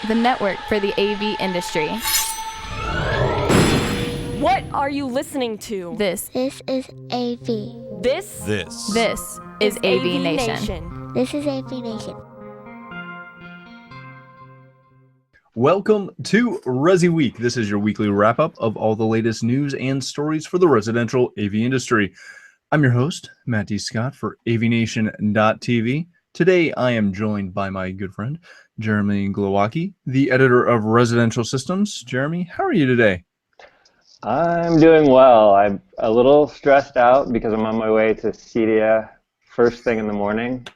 the network for the AV industry. What are you listening to? This This is AV. This is AVNation. This is AVNation. Welcome to ResiWeek. This is your weekly wrap-up of all the latest news and stories for the residential AV industry. I'm your host, Matt D. Scott for AVNation.tv. Today, I am joined by my good friend, Jeremy Glowacki, the editor of Residential Systems. Jeremy, how are you today? I'm doing well. I'm a little stressed out because I'm on my way to CEDIA first thing in the morning.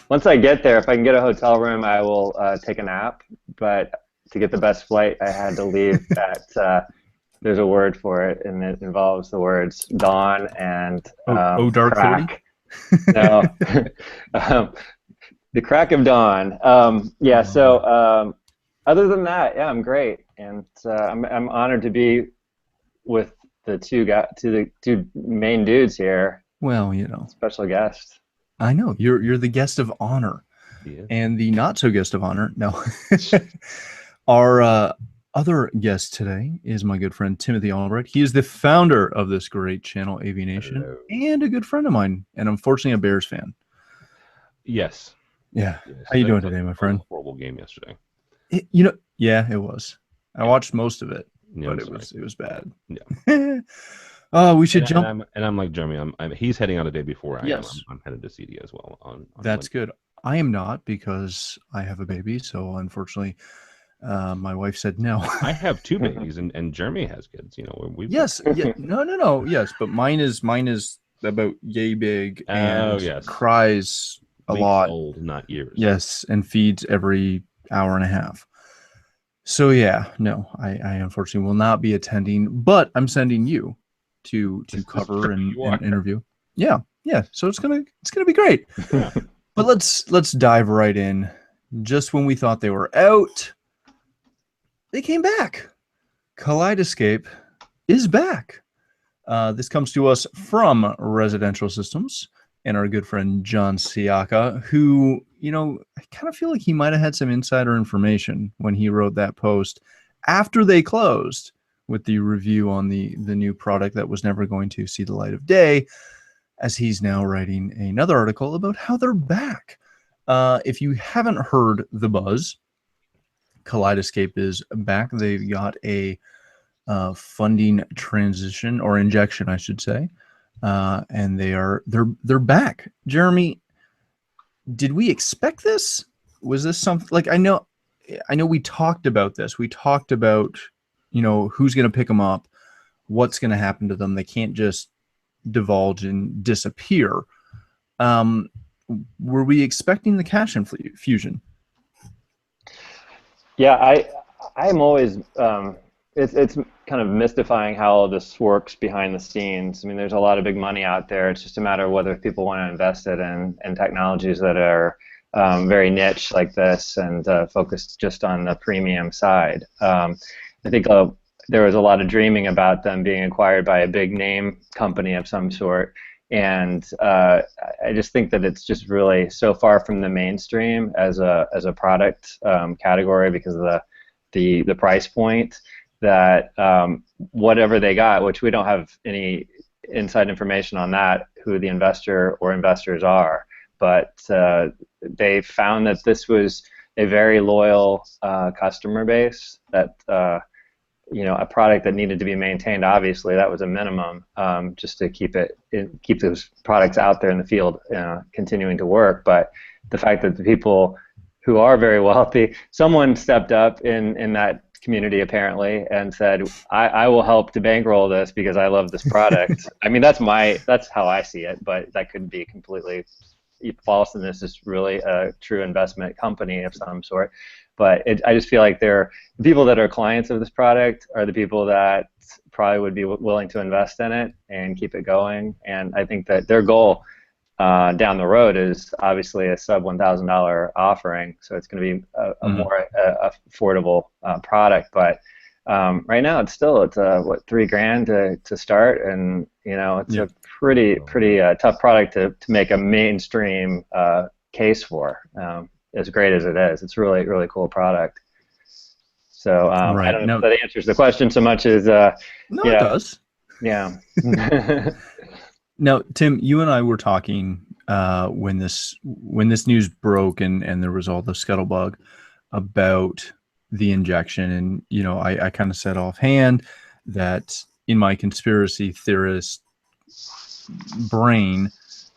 Once I get there, if I can get a hotel room, I will take a nap. But to get the best flight, I had to leave at, there's a word for it, and it involves the words dawn and dark crack. 30? No, the crack of dawn. So other than that, yeah, I'm great. And I'm honored to be with the two main dudes here. Well, you know, special guest. I know you're the guest of honor, yeah. And the not so guest of honor. No, our other guest today is my good friend Timothy Albright. He is the founder of this great channel, AVNation, Hello. and a good friend of mine, and unfortunately a Bears fan. Yes. Yeah. Yes. How you doing today, my friend? Horrible game yesterday. Yeah, it was. I watched most of it, Yeah, but I'm it was bad. Yeah. Oh, we should jump. And I'm like Jeremy. He's heading out a day before I am. Yes. I'm headed to CD as well. On That's Monday. good. I am not because I have a baby. So unfortunately, my wife said no. I have two babies, and Jeremy has kids. You know, we. Yes. Yeah, no. Yes, but mine is about yay big and yes. cries a Weeks lot. old, not years. Yes, and feeds every hour and a half. So yeah, no, I unfortunately will not be attending, but I'm sending you to cover and interview. Yeah. So it's gonna be great. Yeah. But let's dive right in. Just when we thought they were out, they came back. Kaleidescape is back. This comes to us from Residential Systems and our good friend John Siaka, who, I kind of feel like he might have had some insider information when he wrote that post after they closed with the review on the new product that was never going to see the light of day, as he's now writing another article about how they're back. If you haven't heard the buzz, Kaleidescape is back. They've got a funding transition, or injection, I should say, and they're back. Jeremy, did we expect this? Was this something like I know we talked about this. We talked about who's going to pick them up, what's going to happen to them. They can't just divulge and disappear. Were we expecting the cash infusion? Yeah, I'm always it's kind of mystifying how all this works behind the scenes. I mean, there's a lot of big money out there. It's just a matter of whether people want to invest it in technologies that are very niche like this and focused just on the premium side. I think there was a lot of dreaming about them being acquired by a big name company of some sort. And I just think that it's just really so far from the mainstream as a product category because of the price point that whatever they got, which we don't have any inside information on that, who the investor or investors are, but they found that this was a very loyal customer base, that a product that needed to be maintained. Obviously, that was a minimum, just to keep those products out there in the field, continuing to work. But the fact that the people who are very wealthy, someone stepped up in that community apparently and said, I will help to bankroll this because I love this product. I mean, that's how I see it, but that could be completely false, and this is really a true investment company of some sort. But I just feel like the people that are clients of this product are the people that probably would be willing to invest in it and keep it going. And I think that their goal down the road is obviously a sub $1,000 offering, so it's going to be a more affordable product. But right now, it's what, $3,000 to start, and it's a pretty tough product to make a mainstream case for. as great as it is. It's really, really cool product. So Right. I don't know Now, if that answers the question so much as no, it does. yeah. Now, Tim, you and I were talking when this news broke and there was all the scuttlebutt about the injection, and I kind of said offhand that in my conspiracy theorist brain,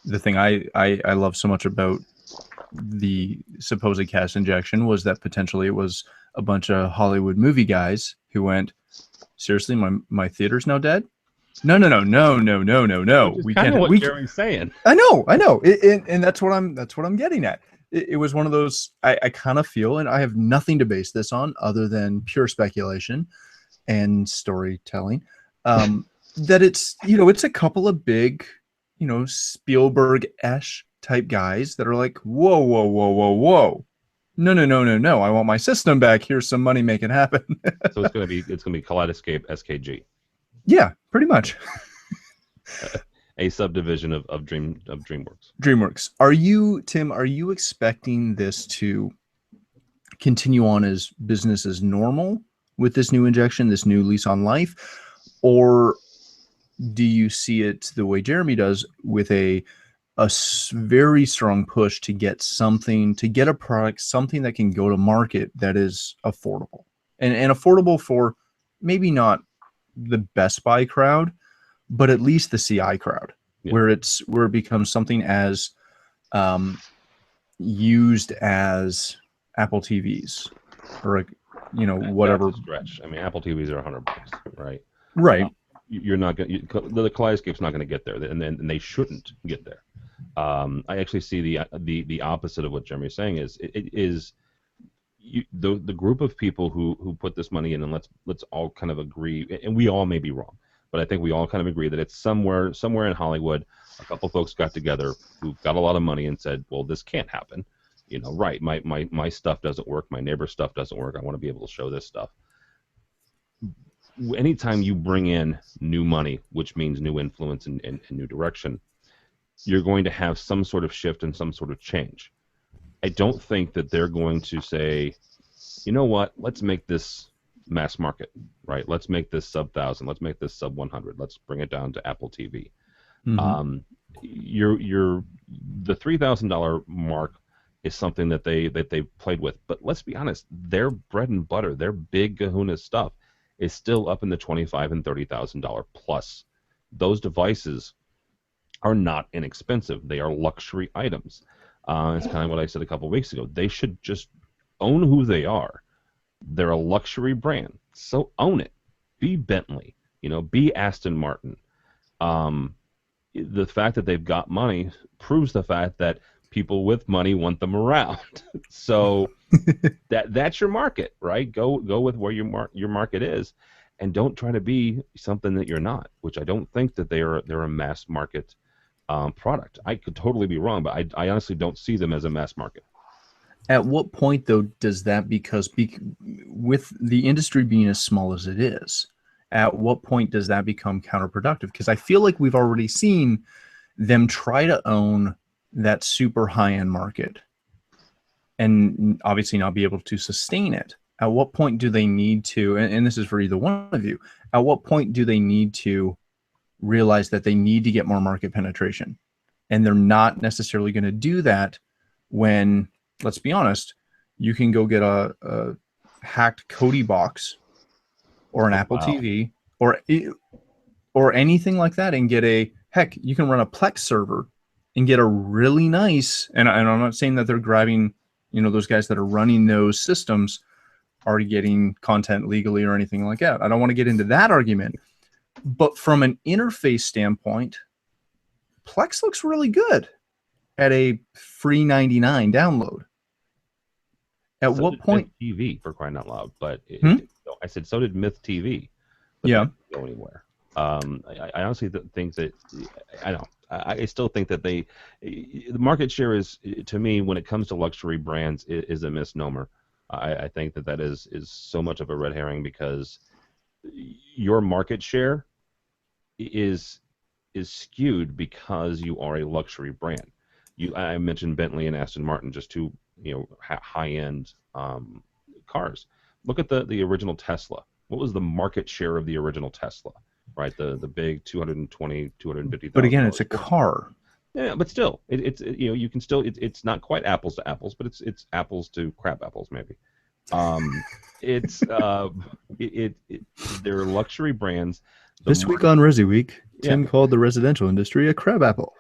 the thing I love so much about the supposed cast injection was that potentially it was a bunch of Hollywood movie guys who went, seriously, my theater's now dead. No. Which is We kind can't. of what We Jeremy's saying. I know, and that's what I'm getting at. It was one of those. I kind of feel, and I have nothing to base this on other than pure speculation and storytelling. That it's a couple of big, Spielberg-esque type guys that are like, whoa. No. I want my system back. Here's some money. Make it happen. So it's gonna be Kaleidescape SKG. Yeah, pretty much. A subdivision of DreamWorks. DreamWorks. Are you expecting this to continue on as business as normal with this new injection, this new lease on life? Or do you see it the way Jeremy does, with a very strong push to get a product, something that can go to market that is affordable and affordable for maybe not the Best Buy crowd, but at least the CI crowd, where it becomes something as used as Apple TVs or whatever. That's a stretch. I mean, Apple TVs are $100, right? Right. You're not going. The Kaleidescape's not going to get there, and they shouldn't get there. I actually see the opposite of what Jeremy's saying is the group of people who put this money in, and let's all kind of agree, and we all may be wrong, but I think we all kind of agree that it's somewhere in Hollywood, a couple folks got together who got a lot of money and said, well, this can't happen. Right, my stuff doesn't work, my neighbor's stuff doesn't work, I want to be able to show this stuff. Anytime you bring in new money, which means new influence and new direction, you're going to have some sort of shift and some sort of change. I don't think that they're going to say, you know what, let's make this mass market, right? Let's make this sub 1,000. Let's make this sub 100. Let's bring it down to Apple TV. Mm-hmm. The $3,000 mark is something that they've played with. But let's be honest, their bread and butter, their big kahuna stuff is still up in the $25,000 and $30,000 plus. Those devices are not inexpensive. They are luxury items. It's kind of what I said a couple weeks ago. They should just own who they are. They're a luxury brand, so own it. Be Bentley, be Aston Martin. The fact that they've got money proves the fact that people with money want them around. So that's your market, right? Go with where your market is, and don't try to be something that you're not. Which I don't think that they're a mass market product. I could totally be wrong, but I honestly don't see them as a mass market. At what point, though, does that, with the industry being as small as it is, at what point does that become counterproductive? Because I feel like we've already seen them try to own that super high-end market and obviously not be able to sustain it. At what point do they need to, and this is for either one of you, at what point do they need to realize that they need to get more market penetration? And they're not necessarily going to do that when, let's be honest, you can go get a hacked Kodi box or an Apple TV or anything like that and get you can run a Plex server and get a really nice, and I'm not saying that they're grabbing, those guys that are running those systems are getting content legally or anything like that. I don't want to get into that argument. But from an interface standpoint, Plex looks really good at a free 99 download. At what point? Myth TV, for crying out loud. But I said, so did Myth TV. But that didn't go anywhere. I honestly think that, I still think that the market share is, to me, when it comes to luxury brands, is a misnomer. I think that is so much of a red herring, because your market share is skewed because you are a luxury brand. I mentioned Bentley and Aston Martin, just two high-end cars. Look at the original Tesla. What was the market share of the original Tesla? Right, the big $250,000. But again, it's a car. Yeah, but still, you can still it's not quite apples to apples, but it's apples to crab apples maybe. It's they're luxury brands. This week on ResiWeek, Tim called the residential industry a crab apple.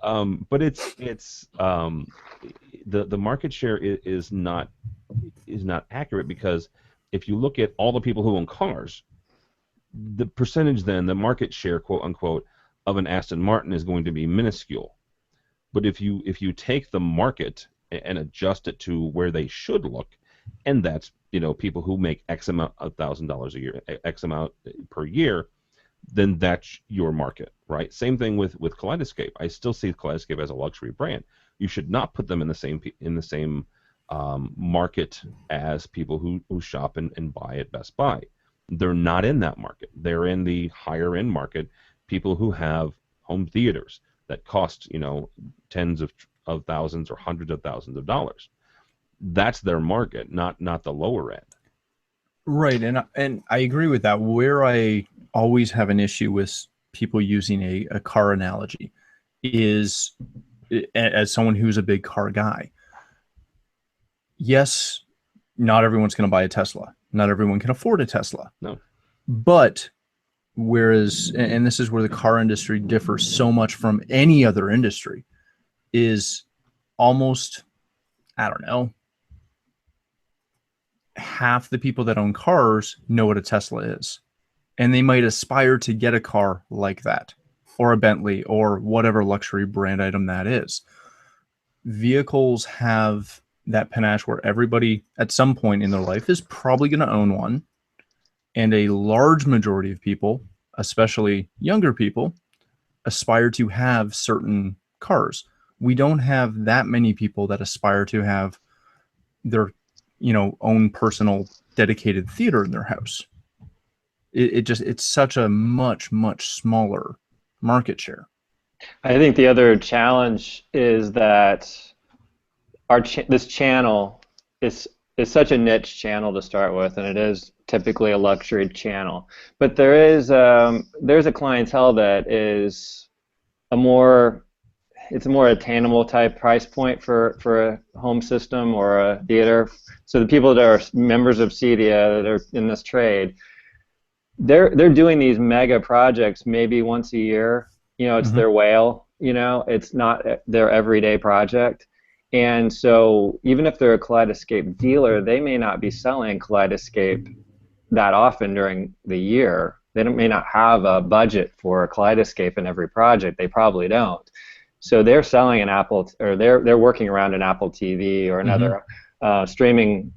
But it's the market share is not accurate, because if you look at all the people who own cars, the percentage then, the market share, quote unquote, of an Aston Martin is going to be minuscule. But if you take the market and adjust it to where they should look, and that's people who make X amount of $1,000 a year, X amount per year, then that's your market, right? Same thing with Kaleidescape. I still see Kaleidescape as a luxury brand. You should not put them in the same market as people who shop and buy at Best Buy. They're not in that market. They're in the higher end market. People who have home theaters that cost tens of thousands or hundreds of thousands of dollars. That's their market, not the lower end. Right, and I agree with that. Where I always have an issue with people using a car analogy is, as someone who's a big car guy, yes, not everyone's going to buy a Tesla. Not everyone can afford a Tesla. No. But whereas, and this is where the car industry differs so much from any other industry, is almost, I don't know, half the people that own cars know what a Tesla is. And they might aspire to get a car like that, or a Bentley, or whatever luxury brand item that is. Vehicles have that panache where everybody at some point in their life is probably going to own one. And a large majority of people, especially younger people, aspire to have certain cars. We don't have that many people that aspire to have their own personal dedicated theater in their house. It's such a much smaller market share. I think the other challenge is that this channel is such a niche channel to start with, and it is typically a luxury channel. But there's a clientele that is a more attainable type price point for a home system or a theater. So the people that are members of CEDIA that are in this trade, they're doing these mega projects maybe once a year. It's their whale. It's not their everyday project. And so even if they're a Kaleidescape dealer, they may not be selling Kaleidescape that often during the year. They may not have a budget for a Kaleidescape in every project. They probably don't. So they're selling an Apple, or they're working around an Apple TV or another streaming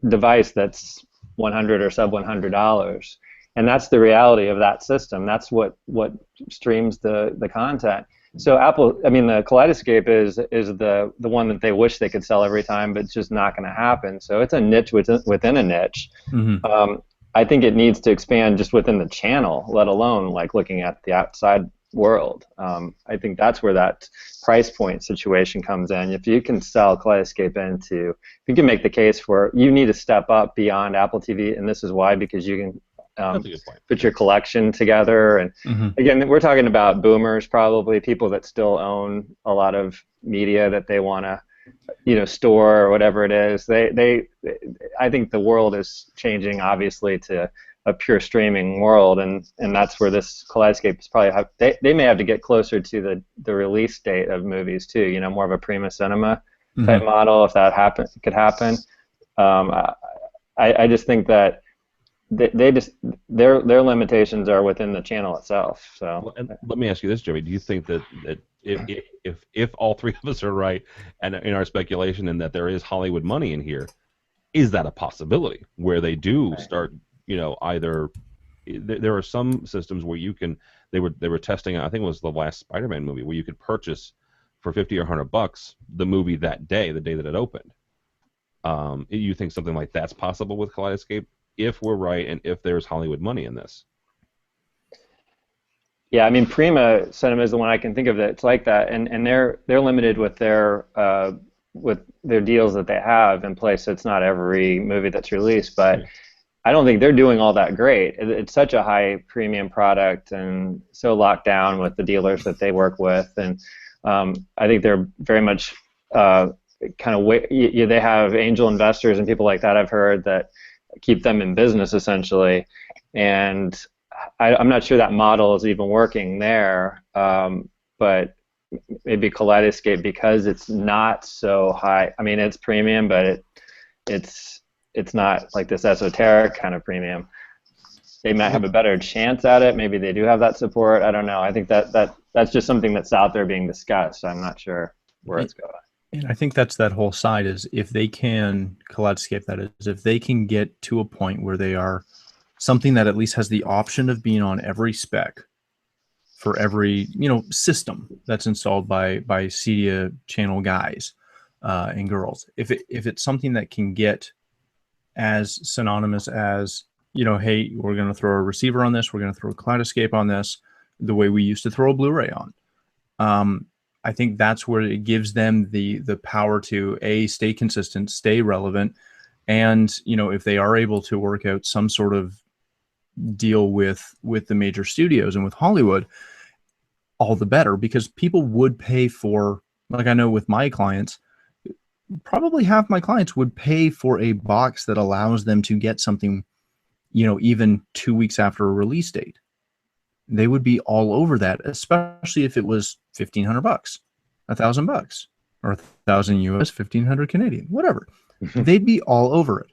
device that's $100 or sub $100, and that's the reality of that system. That's what streams the content. So the Kaleidescape is the one that they wish they could sell every time, but it's just not going to happen. So it's a niche within a niche. I think it needs to expand just within the channel, let alone like looking at the outside world. I think that's where that price point situation comes in. If you can sell Kaleidescape if you can make the case for you need to step up beyond Apple TV, and this is why, because you can put your collection together. And again, we're talking about boomers, probably people that still own a lot of media that they want to store or whatever it is. I think the world is changing, obviously, to a pure streaming world, and that's where this Kaleidescape is probably they may have to get closer to the release date of movies too. More of a prima cinema type model, if that could happen. I just think that their limitations are within the channel itself. So well, and let me ask you this, Jimmy: do you think that if all three of us are right, and in our speculation, and that there is Hollywood money in here, is that a possibility where they do start? Either there are some systems where you can. They were testing. I think it was the last Spider-Man movie where you could purchase for $50 or $100 the movie that day, the day that it opened. You think something like that's possible with Kaleidescape, if we're right, and if there's Hollywood money in this? Yeah, Prima Cinema is the one I can think of that's like that, and they're limited with their with their deals that they have in place. So it's not every movie that's released, but I don't think they're doing all that great. It's such a high premium product and so locked down with the dealers that they work with, and I think they're very much they have angel investors and people like that, I've heard, that keep them in business essentially, and I'm not sure that model is even working there, but maybe Kaleidescape, because it's not so high. I mean, it's premium, but it's not like this esoteric kind of premium. They might have a better chance at it. Maybe they do have that support. I don't know. I think that's just something that's out there being discussed. I'm not sure where it's going. And I think that's that whole side, is if they can, Kaleidescape that is, if they can get to a point where they are something that at least has the option of being on every spec for every system that's installed by CEDIA channel guys and girls. If it's something that can get as synonymous as, hey, we're going to throw a receiver on this, we're going to throw a Kaleidescape on this, the way we used to throw a Blu-ray on. I think that's where it gives them the power to stay consistent, stay relevant, and if they are able to work out some sort of deal with the major studios and with Hollywood, all the better, because people would pay for, like I know with my clients, probably half my clients would pay for a box that allows them to get something, even 2 weeks after a release date. They would be all over that, especially if it was $1,500, $1,000, or 1,000 US, 1,500 Canadian, whatever. They'd be all over it.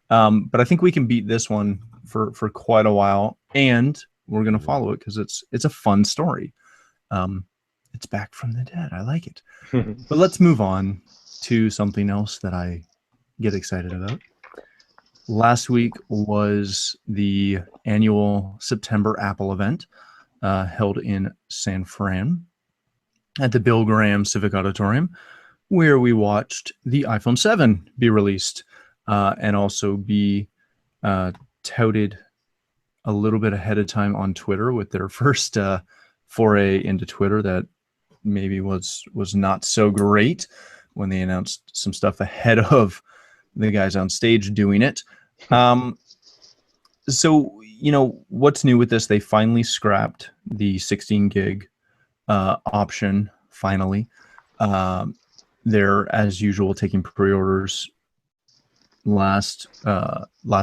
But I think we can beat this one for quite a while, and we're going to follow it because it's a fun story. It's back from the dead. I like it. But let's move on to something else that I get excited about. Last week was the annual September Apple event held in San Fran at the Bill Graham Civic Auditorium, where we watched the iPhone 7 be released and also be touted a little bit ahead of time on Twitter with their first foray into Twitter that maybe was not so great when they announced some stuff ahead of the guys on stage doing it. So, what's new with this? They finally scrapped the 16 gig option, finally. They're, as usual, taking pre-orders last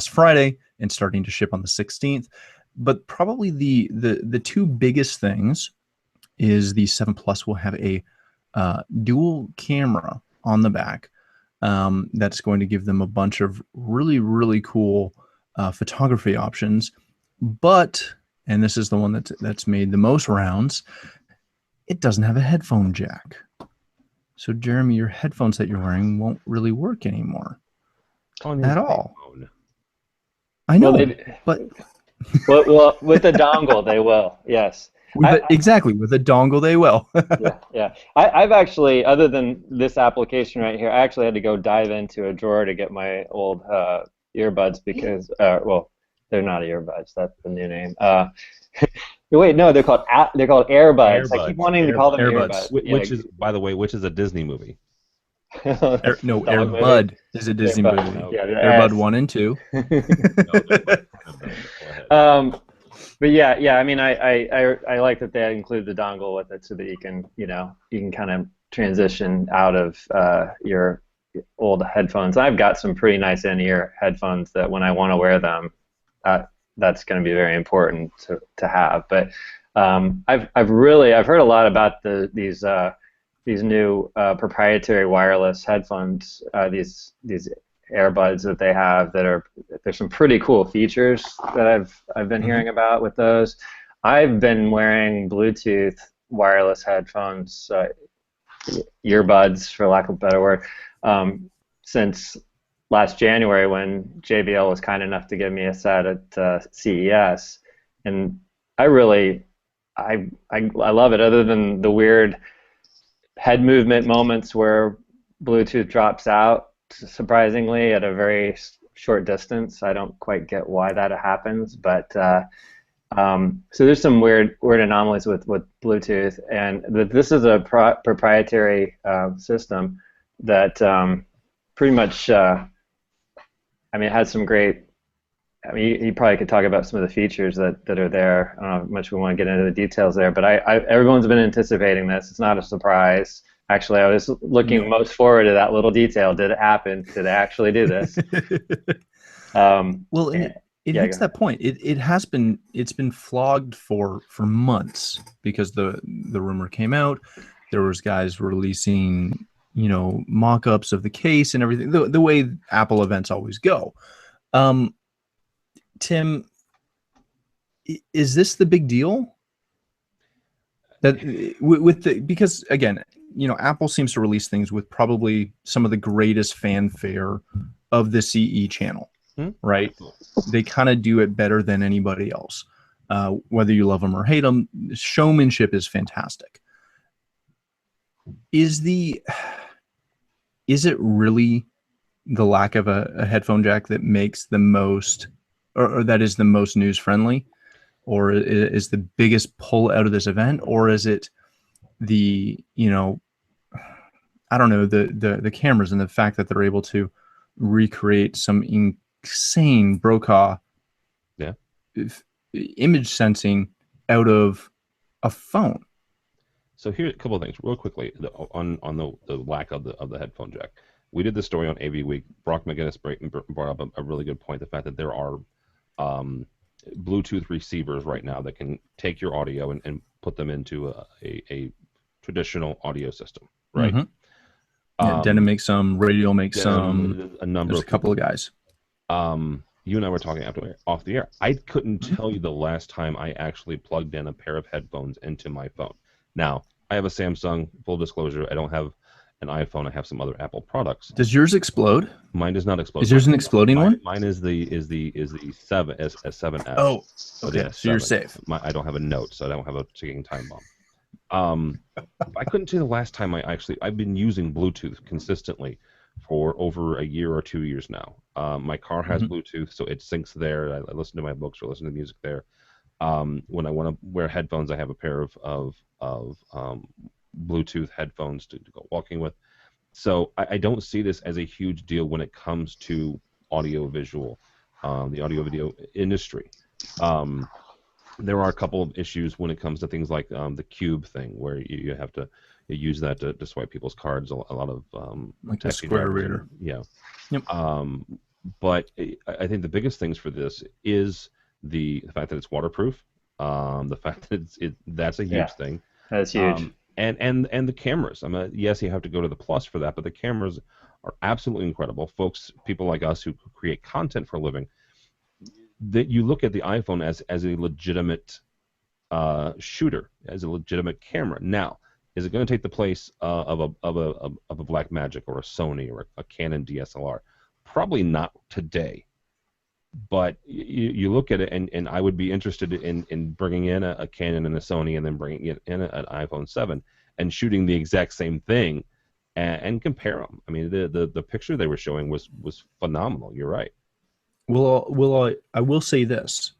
Friday and starting to ship on the 16th. But probably the two biggest things is the 7 Plus will have a dual camera on the back. That's going to give them a bunch of really, really cool photography options. But, and this is the one that's made the most rounds, it doesn't have a headphone jack. So, Jeremy, your headphones that you're wearing won't really work anymore at all. I know, but well, with the dongle, they will. Yes. Exactly, with a dongle they will. Yeah. I've actually, other than this application right here, I actually had to go dive into a drawer to get my old earbuds because, well, they're not earbuds. That's the new name. Wait, no, they're called earbuds. I keep wanting to call them earbuds. Which is, by the way, a Disney movie. No, Air Bud is a Disney movie. No. Yeah, Air Bud 1 and 2. But yeah. I mean, I like that they include the dongle with it so that you can kind of transition out of your old headphones. I've got some pretty nice in-ear headphones that when I want to wear them, that's going to be very important to have. But I've heard a lot about these new proprietary wireless headphones, these earbuds that they have there's some pretty cool features that I've been hearing about with those. I've been wearing Bluetooth wireless headphones, earbuds for lack of a better word, since last January when JBL was kind enough to give me a set at CES, and I love it. Other than the weird head movement moments where Bluetooth drops out surprisingly at a very short distance, I don't quite get why that happens. But so there's some weird anomalies with Bluetooth, and this is a proprietary system. that pretty much. I mean, it has some great. I mean, you probably could talk about some of the features that are there. I don't know how much we want to get into the details there, but everyone's been anticipating this. It's not a surprise. Actually, I was looking most forward to that little detail. Did it happen? Did they actually do this? Well, and it hits that point. It's been flogged for months because the rumor came out. There was guys releasing, mock-ups of the case and everything. The way Apple events always go. Tim, is this the big deal? That because again, Apple seems to release things with probably some of the greatest fanfare of the CE channel, right? They kind of do it better than anybody else. Whether you love them or hate them, showmanship is fantastic. Is it really the lack of a headphone jack that makes the most, or that is the most news friendly, or is the biggest pull out of this event, or is it the I don't know, the cameras and the fact that they're able to recreate some insane Brokaw image sensing out of a phone? So here a couple of things real quickly on the lack of the headphone jack. We did the story on AVWeek. Brock McGinnis brought up a really good point, the fact that there are Bluetooth receivers right now that can take your audio and put them into a traditional audio system, right? Denon makes some, Radial makes some. There's a couple of guys. You and I were talking off the air. I couldn't tell you the last time I actually plugged in a pair of headphones into my phone. Now, I have a Samsung, full disclosure. I don't have an iPhone. I have some other Apple products. Does yours explode? Mine does not explode. Is yours an exploding one? Mine is the 7S. Oh, okay. So you're safe. I don't have a Note, so I don't have a ticking time bomb. I couldn't tell you the last time I've been using Bluetooth consistently for over a year or 2 years now. My car has Bluetooth, so it syncs there. I listen to my books or listen to music there. When I want to wear headphones, I have a pair of Bluetooth headphones to go walking with. So I don't see this as a huge deal when it comes to audio-visual, the audio-video industry. There are a couple of issues when it comes to things like the Cube thing, where you have to use that to swipe people's cards. A lot of like the Square Reader. Yeah. Yep. But I think the biggest things for this is the fact that it's waterproof. The fact that that's a huge thing. That's huge. And the cameras. Yes, you have to go to the Plus for that, but the cameras are absolutely incredible. People like us who create content for a living, that you look at the iPhone as a legitimate shooter, as a legitimate camera. Now, is it going to take the place of a Blackmagic or a Sony or a Canon DSLR? Probably not today. But you look at it, and I would be interested in bringing in a Canon and a Sony, and then bringing in an iPhone 7 and shooting the exact same thing, and compare them. I mean, the picture they were showing was phenomenal. You're right. Well, I will say this.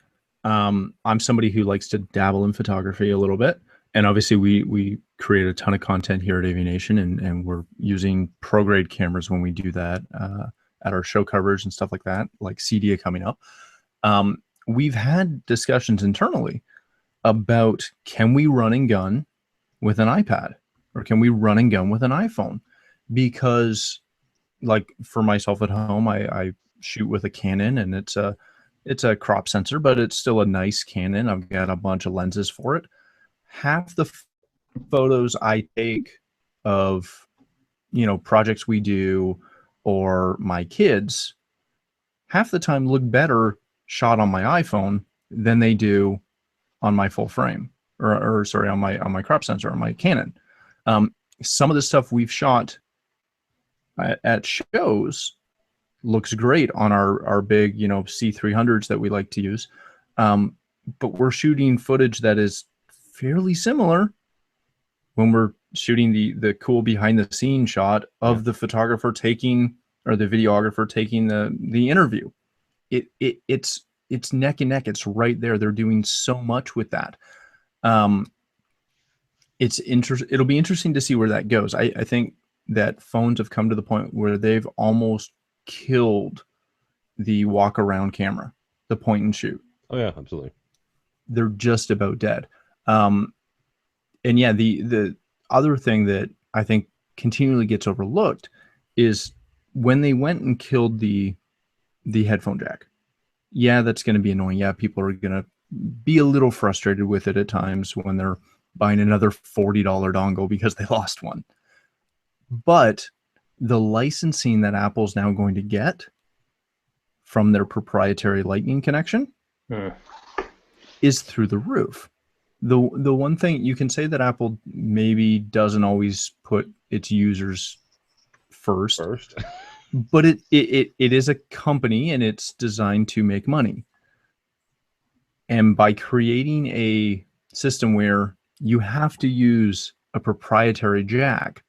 I'm somebody who likes to dabble in photography a little bit, and obviously we create a ton of content here at AVNation, and we're using pro-grade cameras when we do that. At our show coverage and stuff like that, like CDA coming up. We've had discussions internally about, can we run and gun with an iPad, or can we run and gun with an iPhone? Because like for myself at home, I shoot with a Canon, and it's a crop sensor, but it's still a nice Canon. I've got a bunch of lenses for it. Half the photos I take of, projects we do, or my kids, half the time look better shot on my iPhone than they do on my full frame, or sorry, on my crop sensor, on my Canon. Some of the stuff we've shot at shows looks great on our big, C300s that we like to use. But we're shooting footage that is fairly similar when we're shooting the cool behind the scene shot of the photographer taking, or the videographer taking the interview. It's neck and neck. It's right there. They're doing so much with that. It'll be interesting to see where that goes. I think that phones have come to the point where they've almost killed the walk around camera, the point and shoot. Oh yeah, absolutely. They're just about dead. And yeah, the other thing that I think continually gets overlooked is when they went and killed the headphone jack. Yeah, that's going to be annoying. Yeah, people are going to be a little frustrated with it at times when they're buying another $40 dongle because they lost one. But the licensing that Apple's now going to get from their proprietary Lightning connection is through the roof. The one thing you can say that Apple maybe doesn't always put its users first. But it is a company and it's designed to make money. And by creating a system where you have to use a proprietary jack,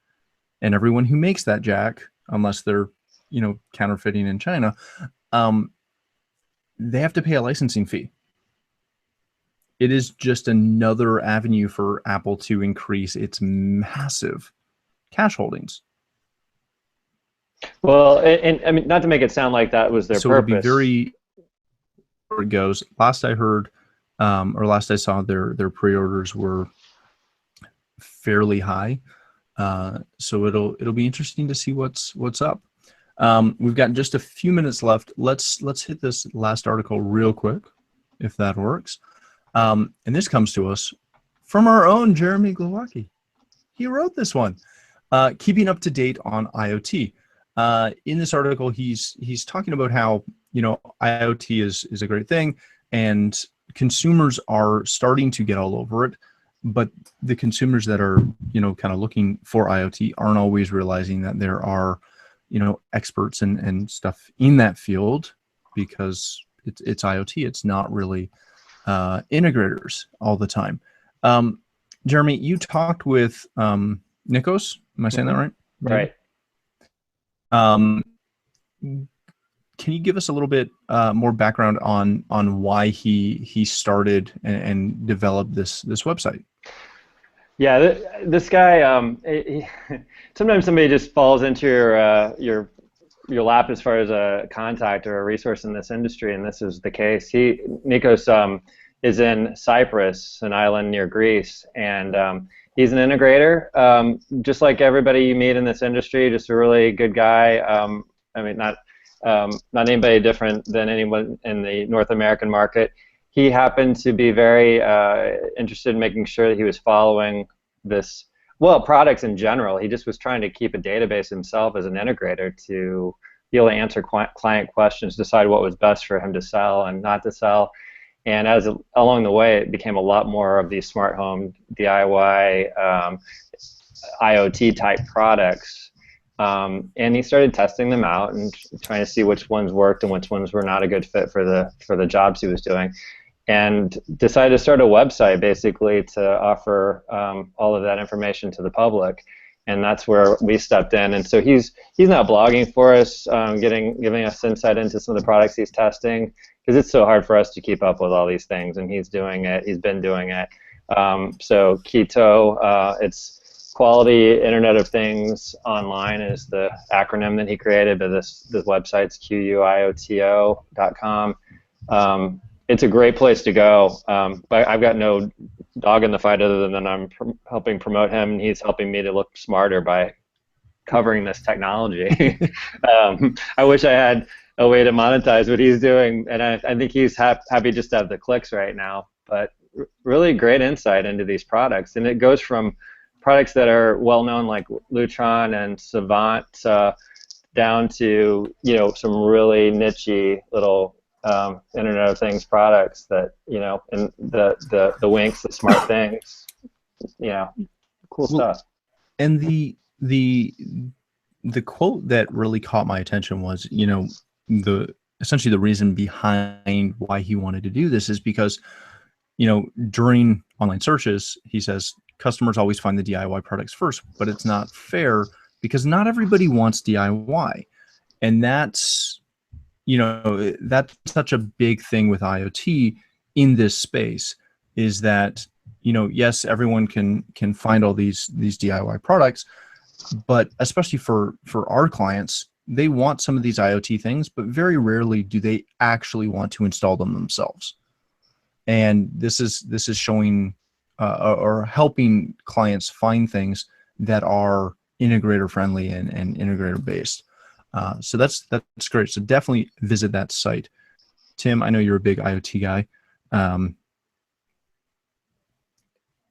and everyone who makes that jack, unless they're, counterfeiting in China, they have to pay a licensing fee. It is just another avenue for Apple to increase its massive cash holdings. Well, and I mean, not to make it sound like that was their so purpose. It'll be very where it goes. Last I heard, or last I saw, their pre-orders were fairly high. So it'll be interesting to see what's up. We've got just a few minutes left. Let's hit this last article real quick, if that works. And this comes to us from our own Jeremy Glowacki. He wrote this one, keeping up to date on IoT. In this article, he's talking about how IoT is a great thing, and consumers are starting to get all over it. But the consumers that are kind of looking for IoT aren't always realizing that there are experts and stuff in that field, because it's IoT. It's not really integrators all the time. Jeremy, you talked with Nikos. Am I saying that right? Right. Can you give us a little bit more background on why he started and developed this website? Yeah, this guy. Sometimes somebody just falls into your lap as far as a contact or a resource in this industry, and this is the case. Nikos is in Cyprus, an island near Greece, and he's an integrator, just like everybody you meet in this industry. Just a really good guy. I mean, not anybody different than anyone in the North American market. He happened to be very interested in making sure that he was following products in general. He just was trying to keep a database himself as an integrator to be able to answer client questions, decide what was best for him to sell and not to sell. And along the way, it became a lot more of these smart home DIY IoT type products. And he started testing them out and trying to see which ones worked and which ones were not a good fit for the jobs he was doing, and decided to start a website basically to offer all of that information to the public. And that's where we stepped in. And so he's now blogging for us, giving us insight into some of the products he's testing, because it's so hard for us to keep up with all these things, and he's doing it. He's been doing it. So Keto, it's Quality Internet of Things Online is the acronym that he created, but this website's QUIOTO.com. It's a great place to go. But I've got no dog in the fight other than I'm helping promote him, and he's helping me to look smarter by covering this technology. I wish I had a way to monetize what he's doing, and I think he's happy just to have the clicks right now. But really great insight into these products, and it goes from products that are well known like Lutron and Savant down to some really nichey little Internet of Things products that and the Winks, the Smart Things, cool stuff. And the quote that really caught my attention was, essentially the reason behind why he wanted to do this is because, during online searches, he says customers always find the DIY products first, but it's not fair because not everybody wants DIY. And that's such a big thing with IoT in this space, is that, yes, everyone can find all these DIY products, but especially for our clients, they want some of these IoT things, but very rarely do they actually want to install them themselves. And this is showing or helping clients find things that are integrator friendly and integrator based. So that's great. So definitely visit that site. Tim, I know you're a big IoT guy.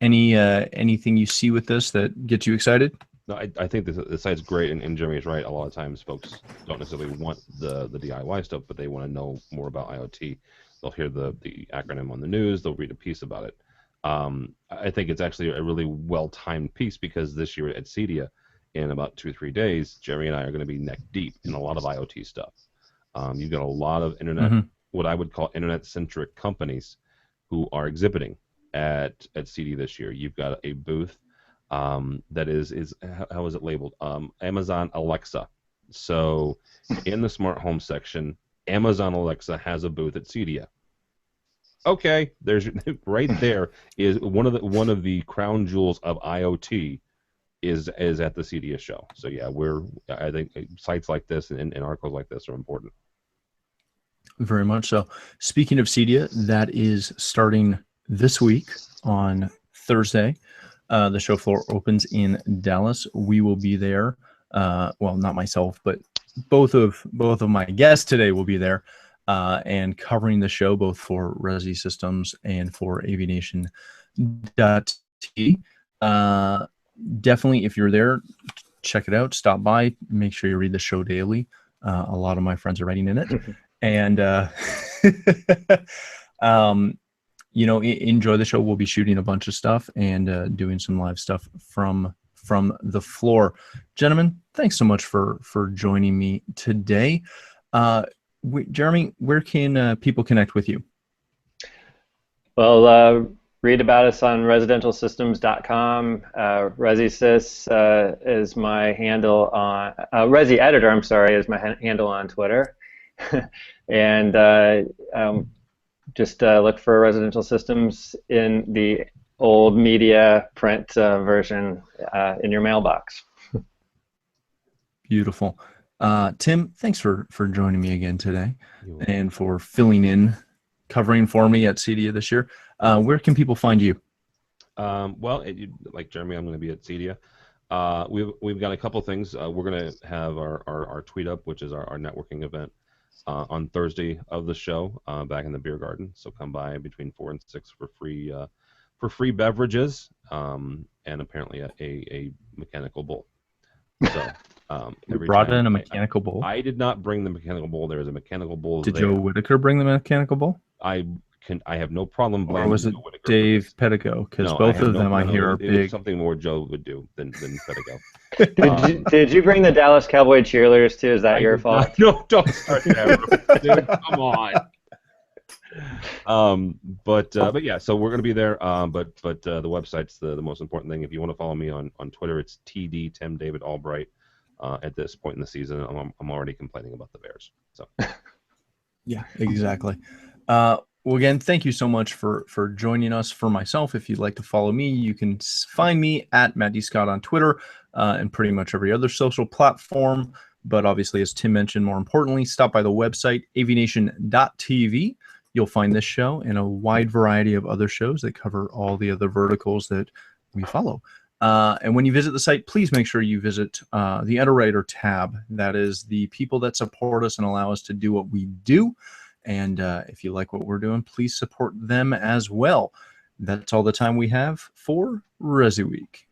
Anything you see with this that gets you excited? No, I think the site's great, and Jeremy is right. A lot of times folks don't necessarily want the DIY stuff, but they want to know more about IoT. They'll hear the acronym on the news. They'll read a piece about it. I think it's actually a really well-timed piece because this year at CEDIA, in about 2-3 days, Jeremy and I are going to be neck deep in a lot of IoT stuff. You've got a lot of internet, what I would call internet-centric companies who are exhibiting at CEDIA this year. You've got a booth that is how is it labeled? Amazon Alexa. So in the smart home section, Amazon Alexa has a booth at CEDIA. Okay, there's right there is one of the crown jewels of IoT is at the CEDIA show. So yeah, I think sites like this and articles like this are important. Very much so. Speaking of CEDIA, that is starting this week on Thursday. The show floor opens in Dallas. We will be there. Well, not myself, but both of my guests today will be there and covering the show both for Resi Systems and for AVNation.tv. Definitely, if you're there, check it out. Stop by. Make sure you read the show daily. A lot of my friends are writing in it, and enjoy the show. We'll be shooting a bunch of stuff and doing some live stuff from the floor. Gentlemen, thanks so much for joining me today. Jeremy, where can people connect with you? Well, read about us on residentialsystems.com. ResiSys is my handle on Resi Editor. I'm sorry, is my handle on Twitter, and just look for Residential Systems in the old media print version in your mailbox. Beautiful. Tim, thanks for joining me again today and for filling in, covering for me at CEDIA this year. Where can people find you? Well, like Jeremy, I'm going to be at CEDIA. We've got a couple things. We're going to have our tweet up, which is our networking event, on Thursday of the show back in the beer garden. So come by between 4 and 6 for free beverages and apparently a mechanical bull. So you brought in a mechanical bull? I did not bring the mechanical bull. There is a mechanical bull. Did there. Joe Whitaker bring the mechanical bull? I have no problem blaming. Or was it Dave Pettigo? Because both of them I hear are big. Something more Joe would do than Pettigo. Did you bring the Dallas Cowboy cheerleaders too? Is that your fault? No, don't start that. Dude, come on. But yeah, so we're gonna be there. But the website's the most important thing. If you want to follow me on Twitter, it's TD Tim David Albright. At this point in the season, I'm already complaining about the Bears. So. Yeah, exactly. Well, again, thank you so much for joining us. For myself, if you'd like to follow me, you can find me at Matt D. Scott on Twitter and pretty much every other social platform. But obviously, as Tim mentioned, more importantly, stop by the website, AVNation.tv. You'll find this show and a wide variety of other shows that cover all the other verticals that we follow. And when you visit the site, please make sure you visit the Underwriter tab. That is the people that support us and allow us to do what we do. And if you like what we're doing, please support them as well. That's all the time we have for ResiWeek.